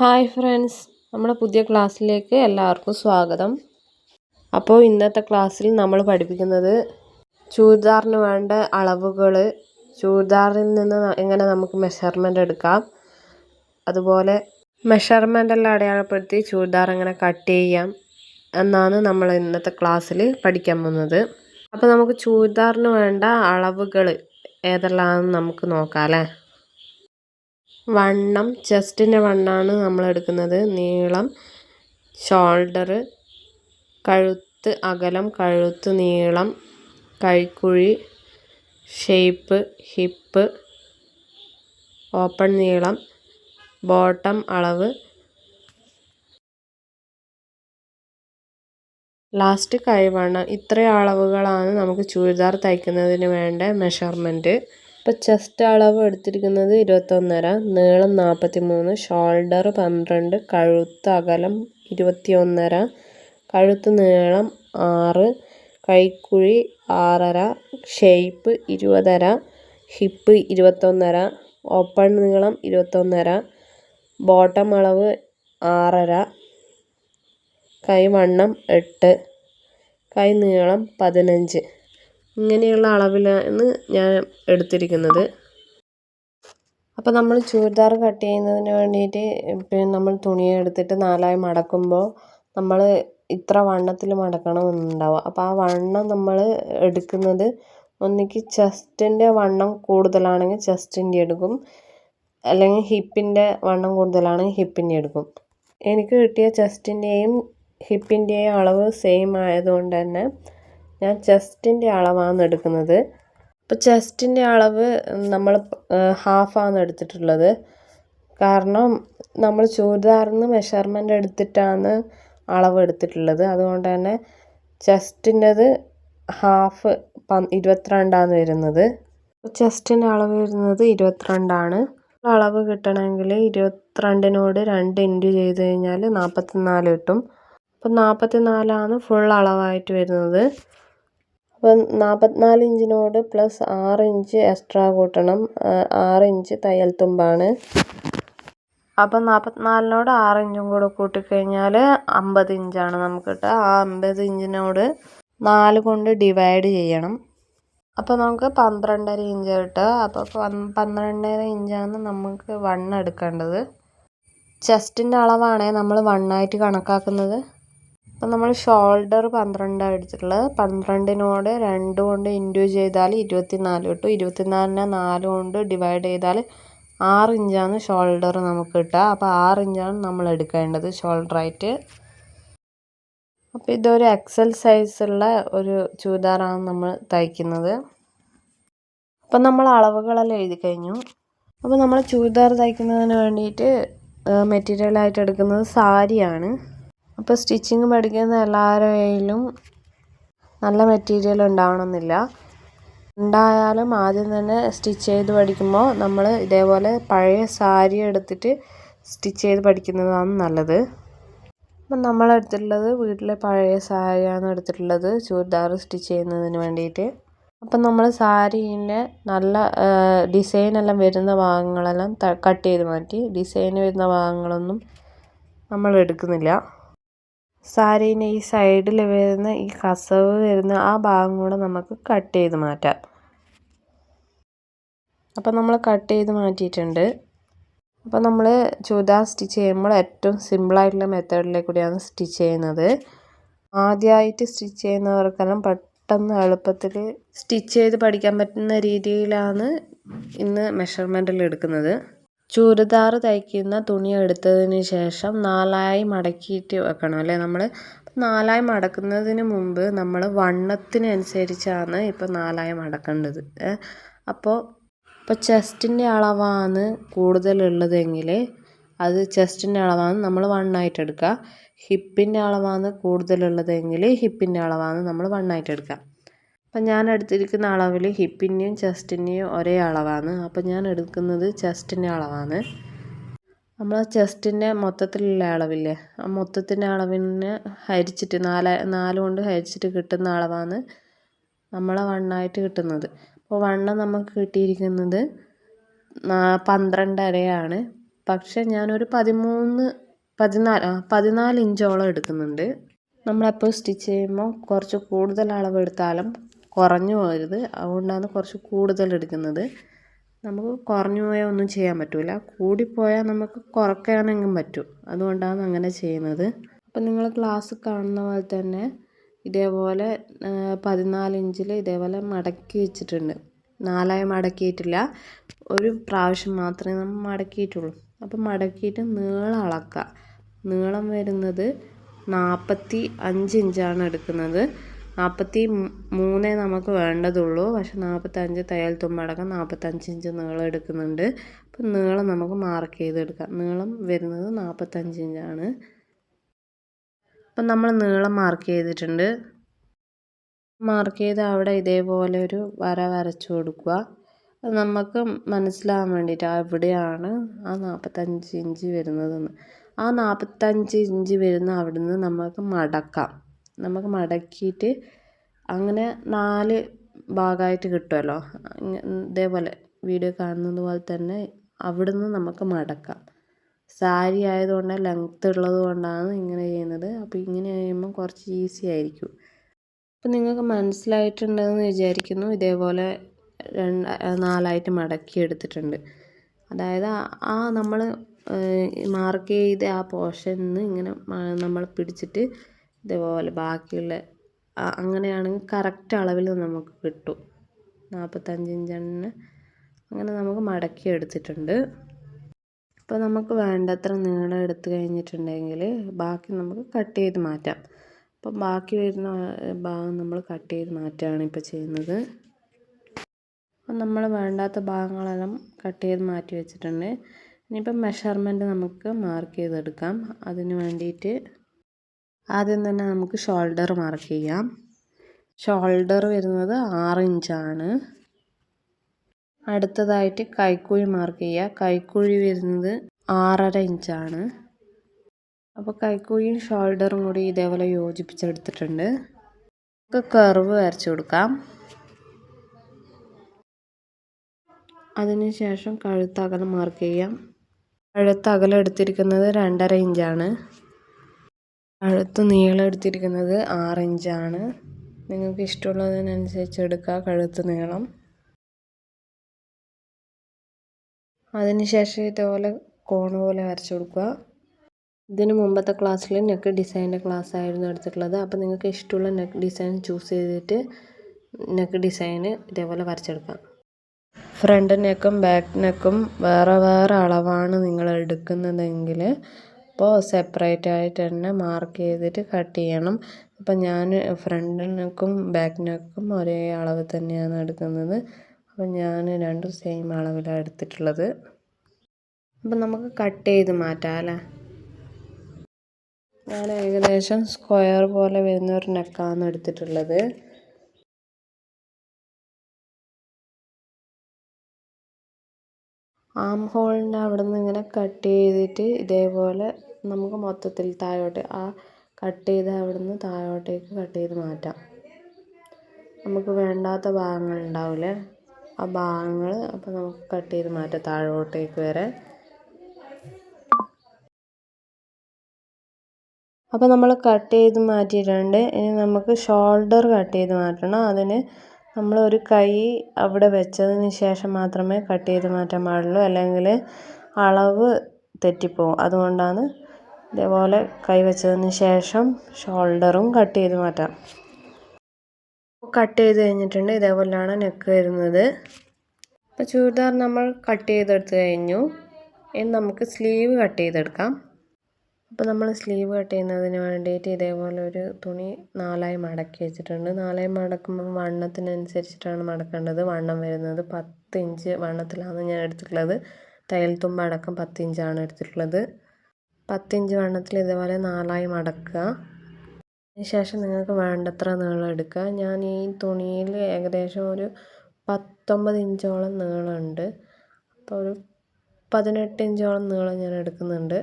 Hi friends, നമ്മുടെ പുതിയ ക്ലാസ്സിലേക്ക് എല്ലാവർക്കും സ്വാഗതം. അപ്പോൾ ഇന്നത്തെ ക്ലാസ്സിൽ നമ്മൾ പഠിപ്പിക്കുന്നത് ചൂരിദാറിന് വേണ്ട അളവുകൾ, ചൂരിദാറിൽ നിന്ന് എങ്ങനെ നമുക്ക് മെഷർമെൻ്റ് എടുക്കാം, അതുപോലെ മെഷർമെൻ്റ് എല്ലാം അടയാളപ്പെടുത്തി ചൂരിദാർ എങ്ങനെ കട്ട് ചെയ്യാം എന്നാണ് നമ്മൾ ഇന്നത്തെ ക്ലാസ്സിൽ പഠിക്കാൻ പോകുന്നത്. അപ്പോൾ നമുക്ക് ചൂരിദാറിന് വേണ്ട അളവുകൾ ഏതെല്ലാമെന്ന് നമുക്ക് നോക്കാം അല്ലേ. വണ്ണം, ചെസ്റ്റിൻ്റെ വണ്ണമാണ് നമ്മൾ എടുക്കുന്നത്. നീളം, ഷോൾഡർ, കഴുത്ത് അകലം, കഴുത്ത് നീളം, കൈക്കുഴി, ഷേപ്പ്, ഹിപ്പ്, ഓപ്പൺ നീളം, ബോട്ടം അളവ്, ലാസ്റ്റ് കൈവണ്ണം. ഇത്രയും അളവുകളാണ് നമുക്ക് ചുരിദാർ തയ്ക്കുന്നതിന് വേണ്ട മെഷർമെൻറ്റ്. ഇപ്പോൾ ചെസ്റ്റ് അളവ് എടുത്തിരിക്കുന്നത് 21.5, നീളം 43, ഷോൾഡർ 12, കഴുത്ത് അകലം 21.5, കഴുത്ത് നീളം 6, കൈക്കുഴി 6.5, ഷേപ്പ് 20.5, ഹിപ്പ് 21.5, ഓപ്പൺ നീളം 21.5, ബോട്ടം അളവ് 6.5, കൈവണ്ണം 8, കൈ നീളം 15. ഇങ്ങനെയുള്ള അളവിലാണ് ഞാൻ എടുത്തിരിക്കുന്നത്. അപ്പോൾ നമ്മൾ ചുരിദാർ കട്ട് ചെയ്യുന്നതിന് വേണ്ടിയിട്ട് പിന്നെ നമ്മൾ തുണിയെ എടുത്തിട്ട് 4ആയി മടക്കുമ്പോൾ നമ്മൾ ഇത്ര വണ്ണത്തിൽ മടക്കണമെന്നുണ്ടാവും. അപ്പോൾ ആ വണ്ണം നമ്മൾ എടുക്കുന്നത് ഒന്നിക്ക് ചെസ്റ്റിൻ്റെ വണ്ണം കൂടുതലാണെങ്കിൽ ചെസ്റ്റിൻ്റെ എടുക്കും, അല്ലെങ്കിൽ ഹിപ്പിൻ്റെ വണ്ണം കൂടുതലാണെങ്കിൽ ഹിപ്പിൻ്റെ എടുക്കും. എനിക്ക് കിട്ടിയ ചെസ്റ്റിൻ്റെയും ഹിപ്പിൻ്റെയും അളവ് സെയിം ആയതുകൊണ്ട് തന്നെ ഞാൻ ചെസ്റ്റിൻ്റെ അളവാണ് എടുക്കുന്നത്. അപ്പോൾ ചെസ്റ്റിൻ്റെ അളവ് നമ്മൾ ഹാഫാണ് എടുത്തിട്ടുള്ളത്. കാരണം നമ്മൾ ചുരിദാറിന് മെഷർമെൻ്റ് എടുത്തിട്ടാണ് അളവ് എടുത്തിട്ടുള്ളത്. അതുകൊണ്ട് തന്നെ ചെസ്റ്റിൻ്റെത് ഹാഫ് 22 വരുന്നത്. ചെസ്റ്റിൻ്റെ അളവ് വരുന്നത് 22. അളവ് കിട്ടണമെങ്കിൽ 22നോട് 2 ഇൻറ്റു ചെയ്ത് കഴിഞ്ഞാൽ 44 കിട്ടും. അപ്പം 44ആണ് ഫുൾ അളവായിട്ട് വരുന്നത്. അപ്പം 44 ഇഞ്ചിനോട് പ്ലസ് 6 ഇഞ്ച് എക്സ്ട്രാ കൂട്ടണം. 6 ഇഞ്ച് തയ്യൽ തുമ്പാണ്. അപ്പം 44നോട് 6 ഇഞ്ചും കൂടെ കൂട്ടിക്കഴിഞ്ഞാൽ 50 ഇഞ്ചാണ് നമുക്ക് കിട്ടുക. ആ 50 ഇഞ്ചിനോട് 4 കൊണ്ട് ഡിവൈഡ് ചെയ്യണം. അപ്പോൾ നമുക്ക് 12.5 ഇഞ്ച് കിട്ടുക. അപ്പോൾ 12.5 ഇഞ്ചാണ് നമുക്ക് വണ്ണം എടുക്കേണ്ടത്. ചെസ്റ്റിൻ്റെ അളവാണ് നമ്മൾ വണ്ണായിട്ട് കണക്കാക്കുന്നത്. അപ്പം നമ്മൾ ഷോൾഡർ 12 എടുത്തിട്ടുള്ളത്. 12നോട് 2 കൊണ്ട് ഇൻറ്റു ചെയ്താൽ 24 കിട്ടും. 24നെ 4 കൊണ്ട് ഡിവൈഡ് ചെയ്താൽ 6 ഇഞ്ചാണ് ഷോൾഡർ നമുക്ക് കിട്ടുക. അപ്പോൾ 6 ഇഞ്ചാണ് നമ്മൾ എടുക്കേണ്ടത് ഷോൾഡറായിട്ട്. അപ്പോൾ ഇതൊരു എക്സൽ സൈസുള്ള ഒരു ചുരിദാറാണ് നമ്മൾ തയ്ക്കുന്നത്. അപ്പം നമ്മൾ അളവുകളെല്ലാം എഴുതി കഴിഞ്ഞു. അപ്പോൾ നമ്മൾ ചുരിദാർ തയ്ക്കുന്നതിന് വേണ്ടിയിട്ട് മെറ്റീരിയലായിട്ട് എടുക്കുന്നത് സാരിയാണ്. അപ്പോൾ സ്റ്റിച്ചിങ് പഠിക്കുന്ന എല്ലാവരുടെ കയ്യിലും നല്ല മെറ്റീരിയൽ ഉണ്ടാവണമെന്നില്ല. ഉണ്ടായാലും ആദ്യം തന്നെ സ്റ്റിച്ച് ചെയ്ത് പഠിക്കുമ്പോൾ നമ്മൾ ഇതേപോലെ പഴയ സാരി എടുത്തിട്ട് സ്റ്റിച്ച് ചെയ്ത് പഠിക്കുന്നതാണ് നല്ലത്. അപ്പം നമ്മളെടുത്തിട്ടുള്ളത് വീട്ടിലെ പഴയ സാരിയാണ് എടുത്തിട്ടുള്ളത് ചുരിദാർ സ്റ്റിച്ച് ചെയ്യുന്നതിന് വേണ്ടിയിട്ട്. അപ്പം നമ്മൾ സാരീൻ്റെ നല്ല ഡിസൈനെല്ലാം വരുന്ന ഭാഗങ്ങളെല്ലാം കട്ട് ചെയ്ത് മാറ്റി. ഡിസൈൻ വരുന്ന ഭാഗങ്ങളൊന്നും നമ്മൾ എടുക്കുന്നില്ല. സാരീൻ്റെ ഈ സൈഡിൽ വരുന്ന ഈ കസവ് വരുന്ന ആ ഭാഗം കൂടെ നമുക്ക് കട്ട് ചെയ്ത് മാറ്റാം. അപ്പം നമ്മൾ കട്ട് ചെയ്ത് മാറ്റിയിട്ടുണ്ട്. അപ്പോൾ നമ്മൾ ചുരിദാർ സ്റ്റിച്ച് ചെയ്യുമ്പോൾ ഏറ്റവും സിമ്പിളായിട്ടുള്ള മെത്തേഡിലേക്ക് കൂടിയാണ് സ്റ്റിച്ച് ചെയ്യുന്നത്. ആദ്യമായിട്ട് സ്റ്റിച്ച് ചെയ്യുന്നവർക്കെല്ലാം പെട്ടെന്ന് എളുപ്പത്തിൽ സ്റ്റിച്ച് ചെയ്ത് പഠിക്കാൻ പറ്റുന്ന രീതിയിലാണ് ഇന്ന് മെഷർമെൻറ്റിൽ എടുക്കുന്നത്. ചുരിദാർ തയ്ക്കുന്ന തുണി എടുത്തതിന് ശേഷം 4ആയി മടക്കിയിട്ട് വെക്കണം അല്ലേ. നമ്മൾ 4ആയി മടക്കുന്നതിന് മുമ്പ് നമ്മൾ വണ്ണത്തിനനുസരിച്ചാണ് ഇപ്പോൾ 4ആയി മടക്കേണ്ടത്. അപ്പോൾ ചെസ്റ്റിൻ്റെ അളവാണ് കൂടുതലുള്ളതെങ്കിൽ അത് ചെസ്റ്റിൻ്റെ അളവാണ് നമ്മൾ വണ്ണായിട്ട് എടുക്കുക. ഹിപ്പിൻ്റെ അളവാണ് കൂടുതലുള്ളതെങ്കിൽ ഹിപ്പിൻ്റെ അളവാണ് നമ്മൾ വണ്ണായിട്ട് എടുക്കുക. അപ്പം ഞാൻ എടുത്തിരിക്കുന്ന അളവിൽ ഹിപ്പിൻ്റെയും ചെസ്റ്റിൻ്റെയും ഒരേ അളവാണ്. അപ്പം ഞാൻ എടുക്കുന്നത് ചെസ്റ്റിൻ്റെ അളവാണ്. നമ്മൾ ചെസ്റ്റിൻ്റെ മൊത്തത്തിലുള്ള അളവില്ലേ, ആ മൊത്തത്തിൻ്റെ അളവിന് ഹരിച്ചിട്ട് 4 കൊണ്ട് ഹരിച്ചിട്ട് കിട്ടുന്ന അളവാണ് നമ്മളെ വണ്ണായിട്ട് കിട്ടുന്നത്. അപ്പോൾ വണ്ണം നമുക്ക് കിട്ടിയിരിക്കുന്നത് 12.5 പക്ഷെ ഞാനൊരു 14 ഇഞ്ചോളം എടുക്കുന്നുണ്ട്. നമ്മളെപ്പോൾ സ്റ്റിച്ച് ചെയ്യുമ്പോൾ കുറച്ച് കൂടുതൽ അളവെടുത്താലും കുറഞ്ഞു പോകരുത്, അതുകൊണ്ടാണ് കുറച്ച് കൂടുതൽ എടുക്കുന്നത്. നമുക്ക് കുറഞ്ഞു പോയാൽ ഒന്നും ചെയ്യാൻ പറ്റില്ല, കൂടിപ്പോയാൽ നമുക്ക് കുറയ്ക്കാനെങ്കിലും പറ്റും, അതുകൊണ്ടാണ് അങ്ങനെ ചെയ്യുന്നത്. അപ്പം നിങ്ങൾ ക്ലാസ് കാണുന്ന പോലെ തന്നെ ഇതേപോലെ 14 ഇഞ്ചിൽ ഇതേപോലെ മടക്കി വെച്ചിട്ടുണ്ട്. 4ആയി മടക്കിയിട്ടില്ല, ഒരു പ്രാവശ്യം മാത്രമേ നമ്മൾ മടക്കിയിട്ടുള്ളൂ. അപ്പം മടക്കിയിട്ട് നീളം അളക്കുക. നീളം വരുന്നത് 45 ഇഞ്ചാണ് എടുക്കുന്നത്. 43 നമുക്ക് വേണ്ടതുള്ളൂ, പക്ഷെ 45 തയ്യൽ തുമ്പടക്കം 45 ഇഞ്ച് നീളം എടുക്കുന്നുണ്ട്. അപ്പം നീളം നമുക്ക് മാർക്ക് ചെയ്തെടുക്കാം. നീളം വരുന്നത് 45 ഇഞ്ചാണ്. അപ്പം നമ്മൾ നീളം മാർക്ക് ചെയ്തിട്ടുണ്ട്. മാർക്ക് ചെയ്ത് അവിടെ ഇതേപോലെ ഒരു വര വരച്ചു കൊടുക്കുക. അത് നമുക്ക് മനസ്സിലാകാൻ വേണ്ടിയിട്ട് എവിടെയാണ് ആ 45 ഇഞ്ച് വരുന്നതെന്ന്. ആ 45 ഇഞ്ച് വരുന്ന അവിടെ നിന്ന് നമുക്ക് മടക്കാം. നമുക്ക് മടക്കിയിട്ട് അങ്ങനെ 4 ഭാഗമായിട്ട് കിട്ടുമല്ലോ, ഇതേപോലെ വീഡിയോ കാണുന്നത് പോലെ തന്നെ അവിടെ നിന്ന് നമുക്ക് മടക്കാം. സാരി ആയതുകൊണ്ട് ലെങ്ത്ത് ഉള്ളത് കൊണ്ടാണ് ഇങ്ങനെ ചെയ്യുന്നത്. അപ്പോൾ ഇങ്ങനെ ചെയ്യുമ്പോൾ കുറച്ച് ഈസി ആയിരിക്കും. അപ്പം നിങ്ങൾക്ക് മനസ്സിലായിട്ടുണ്ടെന്ന് വിചാരിക്കുന്നു. ഇതേപോലെ 4ആയിട്ട് മടക്കി എടുത്തിട്ടുണ്ട്. അതായത് നമ്മൾ മാർക്ക് ചെയ്ത ആ പോർഷനിൽ നിന്ന് ഇങ്ങനെ നമ്മൾ പിടിച്ചിട്ട് ഇതേപോലെ ബാക്കിയുള്ള അങ്ങനെയാണെങ്കിൽ കറക്റ്റ് അളവിൽ നമുക്ക് കിട്ടും. 45 ഇഞ്ച് അങ്ങനെ നമുക്ക് മടക്കി എടുത്തിട്ടുണ്ട്. അപ്പോൾ നമുക്ക് വേണ്ടത്ര നീളം എടുത്ത് കഴിഞ്ഞിട്ടുണ്ടെങ്കിൽ ബാക്കി നമുക്ക് കട്ട് ചെയ്ത് മാറ്റാം. അപ്പം ബാക്കി വരുന്ന ഭാഗം നമ്മൾ കട്ട് ചെയ്ത് മാറ്റുകയാണ് ഇപ്പോൾ ചെയ്യുന്നത്. അപ്പം നമ്മൾ വേണ്ടാത്ത ഭാഗങ്ങളെല്ലാം കട്ട് ചെയ്ത് മാറ്റി വെച്ചിട്ടുണ്ട്. ഇനിയിപ്പം മെഷർമെൻറ്റ് നമുക്ക് മാർക്ക് ചെയ്തെടുക്കാം. അതിന് വേണ്ടിയിട്ട് ആദ്യം തന്നെ നമുക്ക് ഷോൾഡർ മാർക്ക് ചെയ്യാം. ഷോൾഡർ വരുന്നത് 6 ഇഞ്ചാണ്. അടുത്തതായിട്ട് കൈക്കുഴി മാർക്ക് ചെയ്യുക. കൈക്കുഴി വരുന്നത് 6.5 ഇഞ്ചാണ്. അപ്പോൾ കൈക്കുഴിയും ഷോൾഡറും കൂടി ഇതേപോലെ യോജിപ്പിച്ചെടുത്തിട്ടുണ്ട്. നമുക്ക് കർവ് വരച്ചു കൊടുക്കാം. അതിനുശേഷം കഴുത്ത് അകലം മാർക്ക് ചെയ്യാം. കഴുത്ത് അകലം എടുത്തിരിക്കുന്നത് 2.5 ഇഞ്ചാണ്. കഴുത്ത് നീളം എടുത്തിരിക്കുന്നത് 6 ഇഞ്ചാണ്. നിങ്ങൾക്ക് ഇഷ്ടമുള്ളതിനനുസരിച്ച് എടുക്കുക കഴുത്ത് നീളം. അതിനുശേഷം ഇതേപോലെ കോൺ പോലെ വരച്ചു കൊടുക്കുക. ഇതിന് മുമ്പത്തെ ക്ലാസ്സിൽ നെക്ക് ഡിസൈൻ്റെ ക്ലാസ് ആയിരുന്നു എടുത്തിട്ടുള്ളത്. അപ്പോൾ നിങ്ങൾക്ക് ഇഷ്ടമുള്ള നെക്ക് ഡിസൈൻ ചൂസ് ചെയ്തിട്ട് നെക്ക് ഡിസൈന് ഇതേപോലെ വരച്ചെടുക്കാം. ഫ്രണ്ട് നെക്കും ബാക്ക് നെക്കും വേറെ വേറെ അളവാണ് നിങ്ങൾ എടുക്കുന്നതെങ്കിൽ അപ്പോൾ സെപ്പറേറ്റ് ആയിട്ട് തന്നെ മാർക്ക് ചെയ്തിട്ട് കട്ട് ചെയ്യണം. അപ്പം ഞാൻ ഫ്രണ്ട് നെക്കും ബാക്ക് നെക്കും ഒരേ അളവ് തന്നെയാണ് എടുക്കുന്നത്. അപ്പം ഞാൻ രണ്ടും സെയിം അളവിലാണ് എടുത്തിട്ടുള്ളത്. അപ്പം നമുക്ക് കട്ട് ചെയ്ത് മാറ്റാം അല്ലേ. ഞാൻ ഏകദേശം സ്ക്വയർ പോലെ വരുന്ന ഒരു നെക്കാണ് എടുത്തിട്ടുള്ളത്. ആം ഹോളിൻ്റെ അവിടെ നിന്ന് ഇങ്ങനെ കട്ട് ചെയ്തിട്ട് ഇതേപോലെ നമുക്ക് മൊത്തത്തിൽ താഴോട്ട് ആ കട്ട് ചെയ്ത് അവിടെ നിന്ന് താഴോട്ടേക്ക് കട്ട് ചെയ്ത് മാറ്റാം. നമുക്ക് വേണ്ടാത്ത ഭാഗങ്ങൾ ഉണ്ടാവില്ലേ, ആ ഭാഗങ്ങൾ അപ്പോൾ നമുക്ക് കട്ട് ചെയ്ത് മാറ്റാം താഴോട്ടേക്ക് വരെ. അപ്പോൾ നമ്മൾ കട്ട് ചെയ്ത് മാറ്റിയിട്ടുണ്ട്. ഇനി നമുക്ക് ഷോൾഡർ കട്ട് ചെയ്ത് മാറ്റണം. അതിന് നമ്മൾ ഒരു കൈ അവിടെ വെച്ചതിന് ശേഷം മാത്രമേ കട്ട് ചെയ്ത് മാറ്റാൻ പാടുള്ളൂ, അല്ലെങ്കിൽ അളവ് തെറ്റിപ്പോവും. അതുകൊണ്ടാണ് ഇതേപോലെ കൈ വെച്ചതിന് ശേഷം ഷോൾഡറും കട്ട് ചെയ്ത് മാറ്റാം. കട്ട് ചെയ്ത് കഴിഞ്ഞിട്ടുണ്ട്. ഇതേപോലെയാണ് നെക്ക് വരുന്നത്. അപ്പോൾ ചുരിദാർ നമ്മൾ കട്ട് ചെയ്തെടുത്ത് കഴിഞ്ഞു. ഇനി നമുക്ക് സ്ലീവ് കട്ട് ചെയ്തെടുക്കാം. അപ്പോൾ നമ്മൾ സ്ലീവ് കട്ട് ചെയ്യുന്നതിന് വേണ്ടിയിട്ട് ഇതേപോലെ ഒരു തുണി 4ആയി മടക്കി വെച്ചിട്ടുണ്ട്. 4ആയി മടക്കുമ്പോൾ വണ്ണത്തിനനുസരിച്ചിട്ടാണ് മടക്കേണ്ടത്. വണ്ണം വരുന്നത് 10 ഇഞ്ച് വണ്ണത്തിലാണ് ഞാൻ എടുത്തിട്ടുള്ളത്. തയ്യൽ തുമ്പ് അടക്കം 10 ഇഞ്ചാണ് എടുത്തിട്ടുള്ളത്. 10 ഇഞ്ച് വണ്ണത്തിൽ ഇതേപോലെ 4ആയി മടക്കുക. അതിനുശേഷം നിങ്ങൾക്ക് വേണ്ടത്ര നീളം എടുക്കുക. ഞാൻ ഈ തുണിയിൽ ഏകദേശം ഒരു 19 ഇഞ്ചോളം നീളമുണ്ട്. അപ്പോൾ ഒരു 18 ഇഞ്ചോളം നീളം ഞാൻ എടുക്കുന്നുണ്ട്.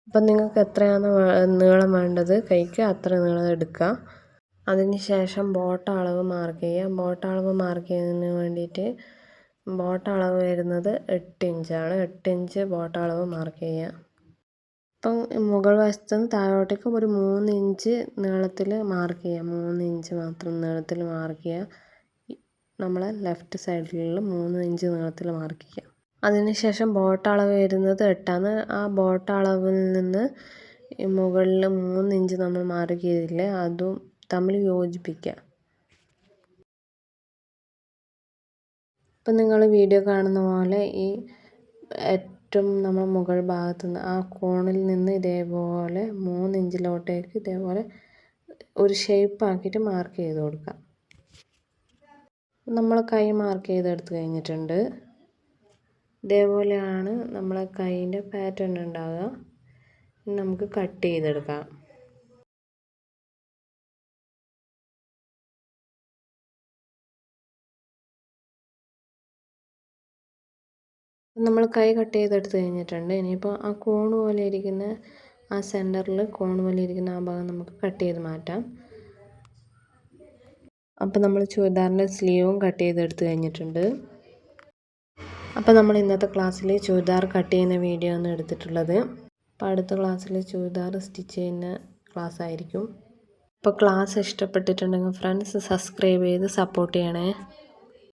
അപ്പം നിങ്ങൾക്ക് എത്രയാണ് നീളം വേണ്ടത് കൈക്ക് അത്ര നീളം എടുക്കുക. അതിന് ശേഷം ബോട്ടം അളവ് മാർക്ക് ചെയ്യുക. ബോട്ടം അളവ് മാർക്ക് ചെയ്യുന്നതിന് വേണ്ടിയിട്ട് ബോട്ട അളവ് വരുന്നത് 8 ഇഞ്ചാണ്. 8 ഇഞ്ച് ബോട്ട അളവ് മാർക്ക് ചെയ്യുക. അപ്പം മുകൾ വശത്ത് നിന്ന് താഴോട്ടേക്ക് ഒരു 3 ഇഞ്ച് നീളത്തിൽ മാർക്ക് ചെയ്യുക. 3 ഇഞ്ച് മാത്രം നീളത്തിൽ മാർക്ക് ചെയ്യുക. നമ്മളെ ലെഫ്റ്റ് സൈഡിലുള്ള 3 ഇഞ്ച് നീളത്തിൽ മാർക്ക് ചെയ്യുക. അതിനുശേഷം ബോട്ട അളവ് വരുന്നത് 8ആണ്. ആ ബോട്ട അളവിൽ നിന്ന് മുകളിൽ 3 ഇഞ്ച് നമ്മൾ മാർക്ക് ചെയ്തില്ലേ, അതും തമ്മിൽ യോജിപ്പിക്കുക. ഇപ്പം നിങ്ങൾ വീഡിയോ കാണുന്ന പോലെ ഈ ഏറ്റവും നമ്മൾ മുകൾ ഭാഗത്തു നിന്ന് ആ കോണിൽ നിന്ന് ഇതേപോലെ 3 ഇഞ്ചിലോട്ടേക്ക് ഇതേപോലെ ഒരു ഷേപ്പ് ആക്കിയിട്ട് മാർക്ക് ചെയ്ത് കൊടുക്കാം. നമ്മൾ കൈ മാർക്ക് ചെയ്തെടുത്ത് കഴിഞ്ഞിട്ടുണ്ട്. ഇതേപോലെയാണ് നമ്മളെ കൈയിൻ്റെ പാറ്റേൺ ഉണ്ടാകുക. നമുക്ക് കട്ട് ചെയ്തെടുക്കാം. നമ്മൾ കൈ കട്ട് ചെയ്തെടുത്ത് കഴിഞ്ഞിട്ടുണ്ട്. ഇനിയിപ്പോൾ ആ കോണ് പോലെ ഇരിക്കുന്ന ആ സെൻറ്ററിൽ കോണ് പോലെ ഇരിക്കുന്ന ആ ഭാഗം നമുക്ക് കട്ട് ചെയ്ത് മാറ്റാം. അപ്പോൾ നമ്മൾ ചുരിദാറിൻ്റെ സ്ലീവും കട്ട് ചെയ്തെടുത്ത് കഴിഞ്ഞിട്ടുണ്ട്. അപ്പോൾ നമ്മൾ ഇന്നത്തെ ക്ലാസ്സിൽ ചുരിദാർ കട്ട് ചെയ്യുന്ന വീഡിയോ ആണ് എടുത്തിട്ടുള്ളത്. അപ്പോൾ അടുത്ത ക്ലാസ്സിൽ ചുരിദാർ സ്റ്റിച്ച് ചെയ്യുന്ന ക്ലാസ് ആയിരിക്കും. അപ്പോൾ ക്ലാസ് ഇഷ്ടപ്പെട്ടിട്ടുണ്ടെങ്കിൽ ഫ്രണ്ട്സ് സബ്സ്ക്രൈബ് ചെയ്ത് സപ്പോർട്ട് ചെയ്യണേ.